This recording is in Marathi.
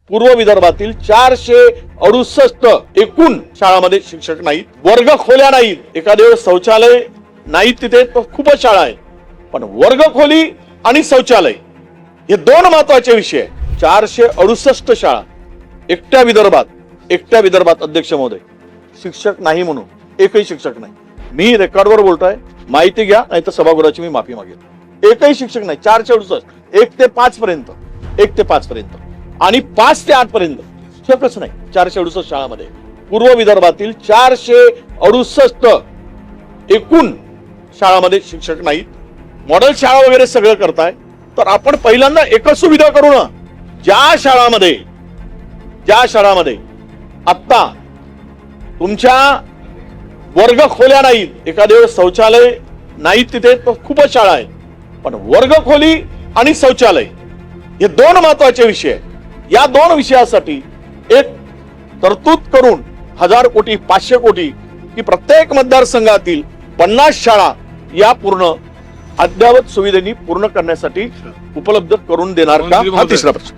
पूर्व विदर्भातील 468 एकूण शाळांमध्ये शिक्षक नाहीत, वर्ग खोल्या नाहीत, एखाद्या वेळेस शौचालय नाहीत, तिथे खूपच शाळा आहेत, पण वर्ग खोली आणि शौचालय हे दोन महत्वाचे विषय आहेत. 468 शाळा एकट्या विदर्भात अध्यक्ष महोदय शिक्षक नाही म्हणून एकही शिक्षक नाही. मी रेकॉर्डवर बोलतोय, माहिती घ्या, नाही तर सभागृहाची मी माफी मागेल. एकही शिक्षक नाही. 468 1 ते 5 पर्यंत आणि 5 ते 8 पर्यंत शिक्षकच नाही 468 शाळांमध्ये. पूर्व विदर्भातील 468 एकूण शाळांमध्ये शिक्षक नाहीत. मॉडेल शाळा वगैरे सगळं करताय, तर आपण पहिल्यांदा एकच सुविधा करू ना. ज्या शाळांमध्ये आत्ता तुमच्या वर्ग खोल्या नाहीत, एखाद्या वेळेस शौचालय नाहीत, तिथे खूपच शाळा आहेत, पण वर्ग खोली आणि शौचालय हे दोन महत्वाचे विषय आहेत. या दोन विषयासाठी एक तरतूद करून 1000 कोटी 500 कोटी की प्रत्येक मतदारसंघातील 50 शाळा या पूर्ण अद्ययावत सुविधेनी पूर्ण करण्यासाठी उपलब्ध करून देणार का, हा तिसरा प्रश्न.